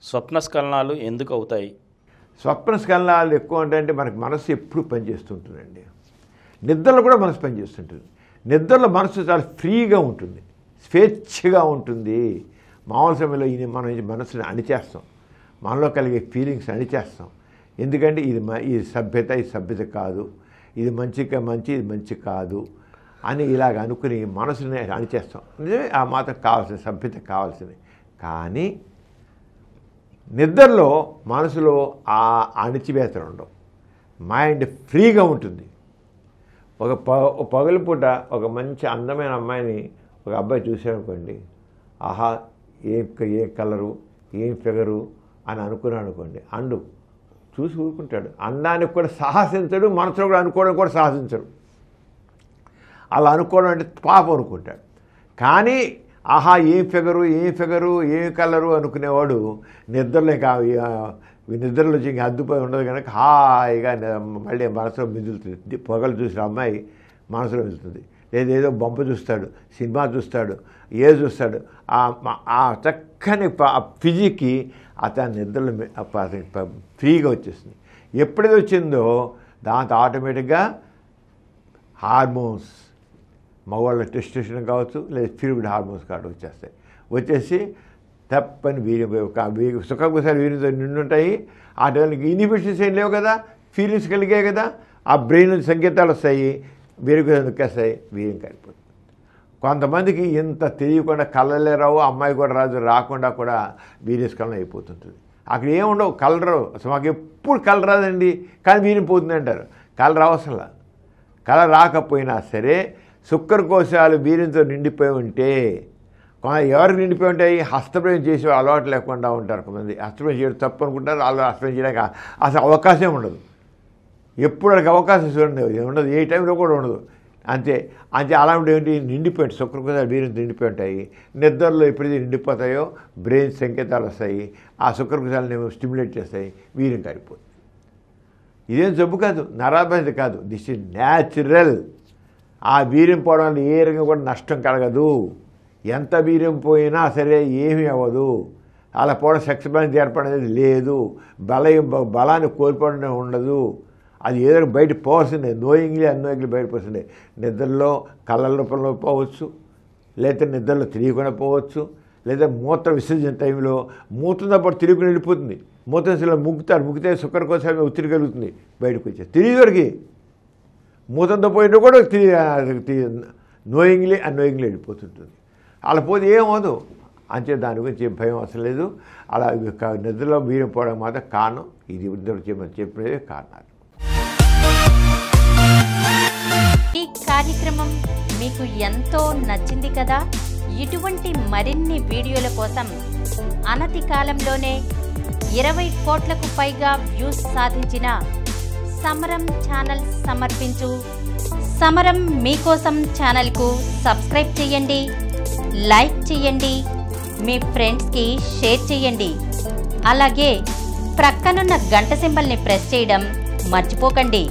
స్వప్నస్ఖలనాలు ఎందుకు అవుతాయి? స్వప్నస్ఖలనాలు ఎక్కువ అంటే మనకి మనసు ఎప్పుడు పనిచేస్తుంటుందండి. నిద్రలో కూడా మనసు పనిచేస్తుంటుంది. నిద్రలో మనసు చాలా ఫ్రీగా ఉంటుంది, స్వేచ్ఛగా ఉంటుంది. మామూలు సమయంలో ఇది మనం మనసుని అణిచేస్తాం, మనలో కలిగే ఫీలింగ్స్ అణిచేస్తాం. ఎందుకంటే ఇది సభ్యత, ఇది సభ్యత కాదు, ఇది మంచిగా మంచి, ఇది మంచి కాదు అని ఇలాగ అనుకుని మనసుని అణిచేస్తాం. నిజమే, ఆ మాత్రం కావాల్సిన సభ్యత కావాల్సింది. కానీ నిద్రలో మనసులో ఆ అణిచివేతలు ఉండవు, మైండ్ ఫ్రీగా ఉంటుంది. ఒక పగలుపూట ఒక మంచి అందమైన అమ్మాయిని ఒక అబ్బాయి చూశాడనుకోండి, ఆహా ఏ కలరు, ఏం ఫిగరు అని అనుకున్నాడు అనుకోండి, చూసి ఊరుకుంటాడు. అందానికి కూడా సాహసించడు, మనసులో కూడా అనుకోవడం కూడా సాహసించడు. అలా అనుకోవడం అంటే పాపం అనుకుంటాడు. కానీ ఆహా ఏం ఫిగరు, ఏం కలరు అనుకునేవాడు నిద్రలో ఇంక అద్దుపోయి ఉండదు కనుక హాయిగా మళ్ళీ మనసులో మిగులుతుంది. పొగలు చూసిన అమ్మాయి మనసులో మిగులుతుంది. లేదేదో బొమ్మ చూస్తాడు, సినిమా చూస్తాడు, చూస్తాడు. ఆ చక్కని ఫిజిక్కి అతని నిద్రలో ఫ్రీగా వచ్చేస్తుంది. ఎప్పుడైతే వచ్చిందో దాంతో ఆటోమేటిక్గా హార్మోన్స్, మగవాళ్ళ టెస్టోస్టెరాన్ కావచ్చు, లేదా ఫీల్డ్ హార్మోన్స్ కావచ్చు వచ్చేసి తప్పని సుఖంకోసారి వీర్యంతో నిండుంటాయి. ఆ టైంకి ఇన్హిబిషన్స్ ఏం లేవు కదా, ఫీలింగ్స్ కలిగాయి కదా, ఆ బ్రెయిన్ నుంచి సంకేతాలు వస్తాయి, వీరికి నొక్కేస్తాయి, వీర్యం కాలిపోతుంది. కొంతమందికి ఇంత తెలియకుండా కళ్ళలే రావు, అమ్మాయి కూడా రాకుండా కూడా వీర్యస్ఖలనం అయిపోతుంటుంది. అక్కడ ఏముండవు, కలర్ అసలు మాకు ఎప్పుడు కలర్ రాదండి కానీ వీర్యం పోతుంది అంటారు. కలర్ అవసరంలా. కలర్ రాకపోయినా సరే శుక్రకోశాలు వీర్యంతో నిండిపోయి ఉంటే, ఎవరికి నిండిపోయి ఉంటాయి, హస్తప్రయం చేసే అలవాటు లేకుండా ఉంటారు. కొంతమంది హస్తప్రయం చేయడం తప్పు అనుకుంటారు, వాళ్ళు హస్తప్రయం చేయడానికి అసలు అవకాశం ఉండదు. ఎప్పుడు వాళ్ళకి అవకాశం ఉండదు, ఏ టైంలో కూడా ఉండదు. అంతే అలాంటి ఏంటి నిండిపోయి శుక్రకోశాలు వీర్యంతో నిండిపోయి ఉంటాయి. నిద్రలో ఎప్పుడైతే నిండిపోతాయో బ్రెయిన్ సంకేతాలు వస్తాయి, ఆ శుక్రకోశాలను స్టిమ్యులేట్ చేస్తాయి, వీర్యం కారిపోతుంది. ఇదేం జబ్బు కాదు, నరాభ్యాధి కాదు, దిస్ ఈజ్ న్యాచురల్. ఆ వీర్యం పోవడం వల్ల ఏ రకంగా కూడా నష్టం కలగదు. ఎంత వీర్యం పోయినా సరే ఏమీ అవ్వదు. అలా పోవడం సెక్స్ బ్యాలెన్స్ ఏర్పడేది లేదు, బలాన్ని కోల్పోవడం ఉండదు. అది ఏదో బయట పోవాల్సిందే, నోయింగ్లీ అన్నోయింగ్లీ బయట పోవాల్సిందే. నిద్రలో కళ్ళ రూపంలో పోవచ్చు, లేదా నిద్రలో తెలియకుండా పోవచ్చు, లేదా మూత్ర విసర్జన టైంలో మూత్రంతో పాటు తిరుగుని వెళ్ళిపోతుంది. మూత్ర విసర్జనలో ముగ్గితే శుక్రకోశాల ఒత్తిడి కలుగుతుంది, బయటకు వచ్చేది తెలియదు వరకు. మూతంతో పోయినా కూడా నోయింగ్లీ అన్నోయింగ్లీ వెళ్ళిపోతుంటుంది. అలా పోతే ఏమవుదు. అంతే, దాని గురించి ఏం భయం అవసరం లేదు. అలా నిద్రలో వీర్యం పోవడం మాత్రం కారణం. ఇది చెప్పినదే కారణాలు. ఈ కార్యక్రమం మీకు ఎంతో నచ్చింది కదా. ఇటువంటి మరిన్ని వీడియోల కోసం అనతి కాలంలోనే 20 కోట్లకు పైగా వ్యూస్ సాధించిన సమరం ఛానల్ సమర్పించు సమరం మీకోసం ఛానల్కు సబ్స్క్రైబ్ చేయండి, లైక్ చేయండి, మీ ఫ్రెండ్స్కి షేర్ చేయండి. అలాగే ప్రక్కనున్న గంట సింబల్ని ప్రెస్ చేయడం మర్చిపోకండి.